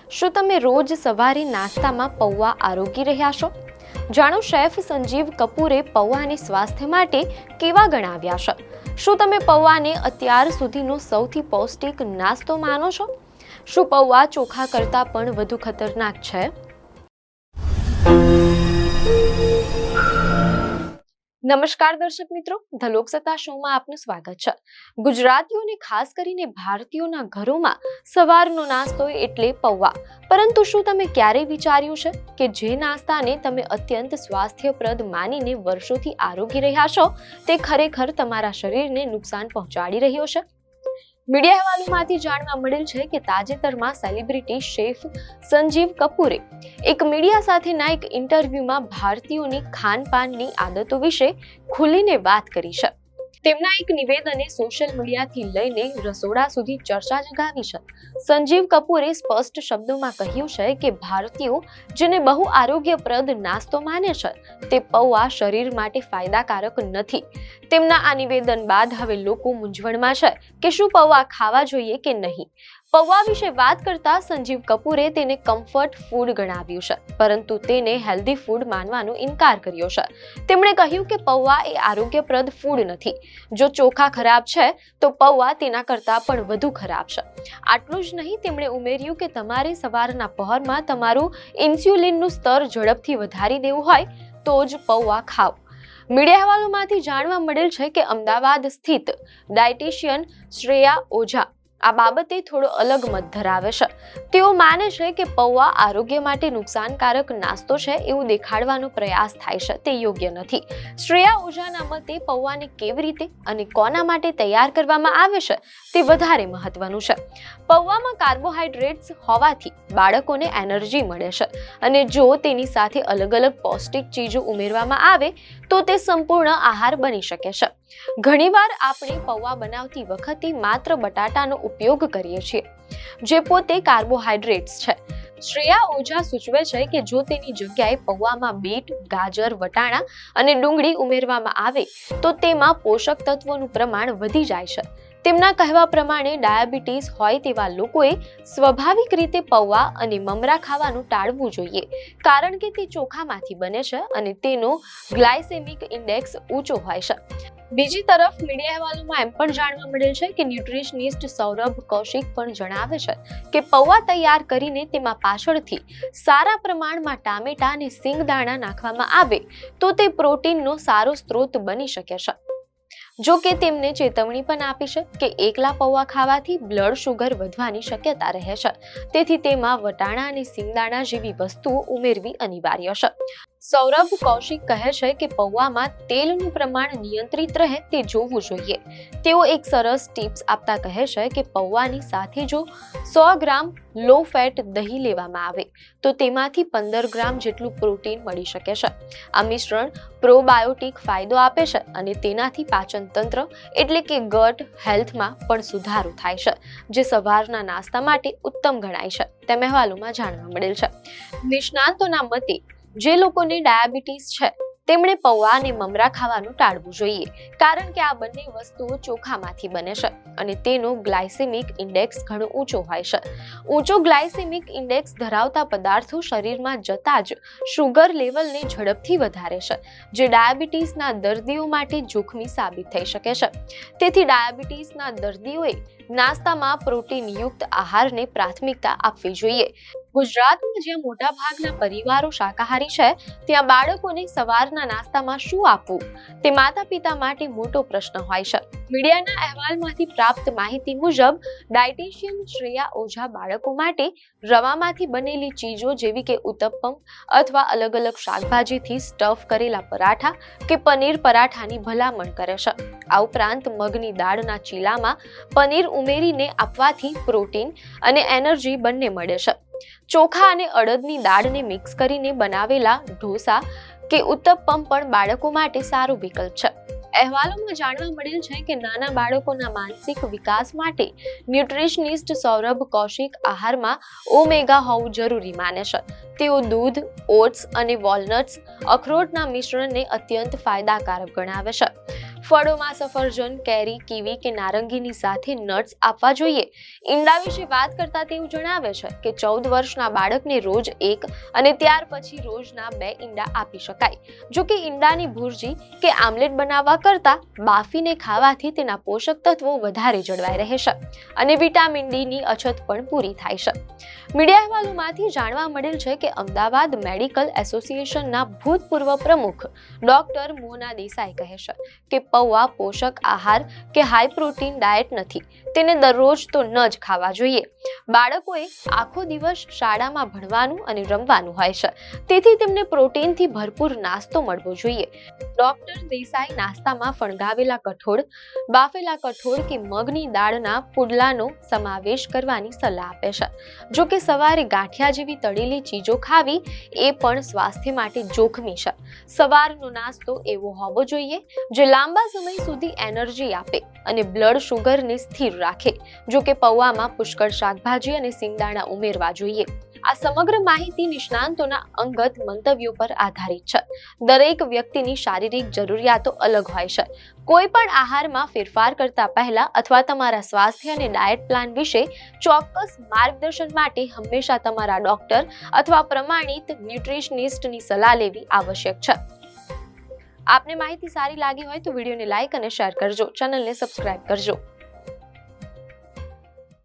શું તમે રોજ સવારે નાસ્તામાં પૌવા આરોગી રહ્યા છો? જાણો શેફ સંજીવ કપૂરે પૌવાને સ્વાસ્થ્ય માટે કેવા ગણાવ્યા છે. શું તમે પૌવાને અત્યાર સુધીનો સૌથી પૌષ્ટિક નાસ્તો માનો છો? શું પૌવા ચોખા કરતાં પણ વધુ ખતરનાક છે? નમસ્કાર દર્શક મિત્રો, ધ લોકસત્તા શોમાં આપનું સ્વાગત છે. ગુજરાતીઓને ખાસ કરીને ભારતીયોના ઘરોમાં સવારનો નાસ્તો એટલે પૌવા. પરંતુ શું તમે ક્યારેય વિચાર્યું છે કે જે નાસ્તાને તમે અત્યંત સ્વાસ્થ્યપ્રદ માનીને વર્ષોથી આરોગી રહ્યા છો તે ખરેખર તમારા શરીરને નુકસાન પહોંચાડી રહ્યો છે? મીડિયા અહેવાલોમાંથી જાણવા મળેલ છે કે તાજેતરમાં સેલિબ્રિટી શેફ સંજીવ કપૂરે એક મીડિયા સાથેના એક ઇન્ટરવ્યુમાં ભારતીયોની ખાનપાનની આદતો વિશે ખુલીને વાત કરી છે. તેમના એક નિવેદને સોશિયલ મીડિયાથી લઈને રસોડા સુધી ચર્ચા જગાવી છે. સંજીવ કપૂરે સ્પષ્ટ શબ્દોમાં કહ્યું છે કે ભારતીયો જેને બહુ આરોગ્યપ્રદ નાસ્તો માને છે તે પૌવા શરીર માટે ફાયદાકારક નથી. તેમના આ નિવેદન બાદ હવે લોકો મૂંઝવણમાં છે કે શું પૌવા ખાવા જોઈએ કે નહીં. પૌવા વિશે વાત કરતા સંજીવ કપૂરે તેને કમ્ફર્ટ ફૂડ ગણાવ્યું છે, પરંતુ તેને હેલ્ધી ફૂડ માનવાનો ઇનકાર કર્યો છે. તેમણે કહ્યું કે પૌવા એ આરોગ્યપ્રદ ફૂડ નથી. જો ચોખા ખરાબ છે તો પૌવા તેના કરતાં પણ વધુ ખરાબ છે. આટલું જ નહીં, તેમણે ઉમેર્યું કે તમારે સવારના પહોરમાં તમારું ઇન્સ્યુલિનનું સ્તર ઝડપથી વધારી દેવું હોય તો જ પૌવા ખાઓ. મીડિયા અહેવાલોમાંથી જાણવા મળેલ છે કે અમદાવાદ સ્થિત ડાયટિશિયન શ્રેયા ઓઝા આ બાબતે થોડો અલગ મત ધરાવે છે. તેઓ માને છે કે પૌવા આરોગ્ય માટે નુકસાનકારક નાસ્તો છે એવું દેખાડવાનો પ્રયાસ થાય છે તે યોગ્ય નથી. શ્રેયા ઓઝાના મતે પૌવાને કેવી રીતે અને કોના માટે તૈયાર કરવામાં આવે છે તે વધારે મહત્વનું છે. પૌવામાં કાર્બોહાઈડ્રેટ્સ હોવાથી બાળકોને એનર્જી મળે છે અને જો તેની સાથે અલગ અલગ પૌષ્ટિક ચીજો ઉમેરવામાં આવે તો તે સંપૂર્ણ આહાર બની શકે છે. ઘણીવાર આપણે પૌવા બનાવતી વખતે માત્ર બટાટાનો ઉપયોગ કરીએ છીએ, જે પોતે કાર્બોહાઈડ્રેટ્સ છે. શ્રેયા ઓઝા સૂચવે છે કે જો તેની જગ્યાએ પૌવામાં બીટ, ગાજર, વટાણા અને ડુંગળી ઉમેરવામાં આવે તો તેમાં પોષક તત્વોનું પ્રમાણ વધી જાય છે. તેમના કહેવા પ્રમાણે ડાયાબિટીસ હોય તેવા લોકોએ સ્વાભાવિક રીતે પૌવા અને મમરા ખાવાનું ટાળવું જોઈએ, કારણ કે તે ચોખામાંથી બને છે અને તેનો ગ્લાયસેમિક ઇન્ડેક્સ ઊંચો હોય છે. બીજી તરફ મીડિયા અહેવાલોમાં એમ પણ જાણવા મળેલ છે કે ન્યુટ્રિશનિસ્ટ સૌરભ કૌશિક પણ જણાવે છે કે પૌવા તૈયાર કરીને તેમાં પાછળથી સારા પ્રમાણમાં ટામેટા અને સિંગદાણા નાખવામાં આવે તો તે પ્રોટીનનો સારો સ્ત્રોત બની શકે છે. જો કે તેમને ચેતવણી પણ આપી છે કે એકલા પૌવા ખાવાથી બ્લડ શુગર વધવાની શક્યતા રહે છે, તેથી તેમાં વટાણા અને સિંગદાણા જેવી વસ્તુઓ ઉમેરવી અનિવાર્ય છે. સૌરભ કૌશિક કહે છે કે પૌવામાં તેલનું પ્રમાણ નિયંત્રિત રહે તે જોવું જોઈએ. તેઓ એક સરસ ટિપ્સ આપતા કહે છે કે પૌવાની સાથે જો 100 ગ્રામ લો ફેટ દહીં લેવામાં આવે તો તેમાંથી 15 ગ્રામ જેટલું પ્રોટીન મળી શકે છે. આ મિશ્રણ પ્રોબાયોટિક ફાયદો આપે છે અને તેનાથી પાચન તંત્ર એટલે કે ગટ હેલ્થમાં પણ સુધારો થાય છે, જે સવારના નાસ્તા માટે ઉત્તમ ગણાય છે તેમ અહેવાલોમાં જાણવા મળેલ છે. નિષ્ણાતોના મતે જે લોકોને ડાયાબિટીસ છે તેમણે પૌવા અને મમરા ખાવાનું ટાળવું જોઈએ, કારણ કે આ બંને વસ્તુઓ ચોખામાંથી બને છે અને તેનો ગ્લાયસેમિક ઇન્ડેક્સ ઘણો ઊંચો હોય છે. ઊંચો ગ્લાયસેમિક ઇન્ડેક્સ ધરાવતા પદાર્થો શરીરમાં જતા જ શુગર લેવલને ઝડપથી વધારે છે, જે ડાયાબિટીસના દર્દીઓ માટે જોખમી સાબિત થઈ શકે છે. તેથી ડાયાબિટીસના દર્દીઓએ નાસ્તામાં પ્રોટીનયુક્ત આહારને પ્રાથમિકતા આપવી જોઈએ. ગુજરાતમાં જ્યાં મોટા ભાગના પરિવારો શાકાહારી છે ત્યાં બાળકોને સવારના નાસ્તામાં શું આપવું તે માતા પિતા માટે મોટો પ્રશ્ન હોય છે. મીડિયાના અહેવાલમાંથી પ્રાપ્ત માહિતી મુજબ ડાયટિશિયન શ્રેયા ઓઝા બાળકો માટે રવામાંથી બનેલી ચીજો જેવી કે ઉત્તપમ અથવા અલગ અલગ શાકભાજીથી સ્ટફ કરેલા પરાઠા કે પનીર પરાઠાની ભલામણ કરે છે. આ ઉપરાંત મગની દાળના ચીલામાં પનીર ઉમેરીને આપવાથી પ્રોટીન અને એનર્જી બંને મળે છે. ચોખા અને અડદની દાળને મિક્સ કરીને બનાવેલા ઢોસા કે ઉત્તપમ પણ બાળકો માટે સારો વિકલ્પ છે. અહેવાલોમાં જાણવા મળેલ છે કે નાના બાળકોના માનસિક વિકાસ માટે ન્યુટ્રિશનિસ્ટ સૌરભ કૌશિક આહારમાં ઓમેગા હોવું જરૂરી માને છે. તેઓ દૂધ, ઓટ્સ અને વોલનટ્સ અખરોટના મિશ્રણને અત્યંત ફાયદાકારક ગણાવે છે. ફળોમાં સફરજન, કેરી, કીવી કે નારંગીની સાથે નટ્સ આપવા જોઈએ. ઈંડા વિશે વાત કરતા તેવું જણાવે છે કે 14 વર્ષના બાળકને રોજ 1 અને ત્યાર પછી રોજના 2 ઈંડા આપી શકાય. જો કે ઈંડાની ભુરજી કે આમલેટ બનાવવા કરતા બાફીને ખાવાથી તેના પોષક તત્વો વધારે જળવાઈ રહે છે અને વિટામિન ડી ની અછત પણ પૂરી થાય છે. મીડિયા અહેવાલોમાંથી જાણવા મળેલ છે કે અમદાવાદ મેડિકલ એસોસિએશનના ભૂતપૂર્વ પ્રમુખ ડોક્ટર મોના દેસાઈ કહે છે કે પૌવા પોષક આહાર કે હાઈ પ્રોટીન ડાયટ નથી. તેને દરરોજ તો ન જ ખાવા જોઈએ. બાળકોએ આખો દિવસ શાળામાં ભણવાનું અને રમવાનું હોય છે, તેથી તેમને પ્રોટીનથી ભરપૂર નાસ્તો મળવો જોઈએ. ડોક્ટર દેસાઈ નાસ્તામાં ફણગાવેલા કઠોળ, બાફેલા કઠોળ કે મગની દાળના પુડલાનો સમાવેશ કરવાની સલાહ આપે છે. જો કે સવારે ગાંઠિયા જેવી તળેલી ચીજો ખાવી એ પણ સ્વાસ્થ્ય માટે જોખમી છે. સવારનો નાસ્તો એવો હોવો જોઈએ જે લાંબા સમય સુધી એનર્જી આપે અને બ્લડ શુગરને સ્થિર રાખે. જો કે પૌવામાં પુષ્કળ શાકભાજી અને સિંગદાણા ઉમેરવા જોઈએ. આ સમગ્ર માહિતી નિષ્ણાંતોના અંગત મંતવ્યો પર આધારિત છે. દરેક વ્યક્તિની શારીરિક જરૂરિયાતો અલગ હોય છે. કોઈ પણ આહારમાં ફેરફાર કરતા પહેલા અથવા તમારા સ્વાસ્થ્ય અને ડાયટ પ્લાન વિશે ચોક્કસ માર્ગદર્શન માટે હંમેશા તમારા ડોક્ટર અથવા પ્રમાણિત ન્યુટ્રિશનિસ્ટની સલાહ લેવી આવશ્યક છે. આપને માહિતી સારી લાગી હોય તો વિડીયોને લાઈક અને શેર કરજો. ચેનલને સબસ્ક્રાઇબ કરજો.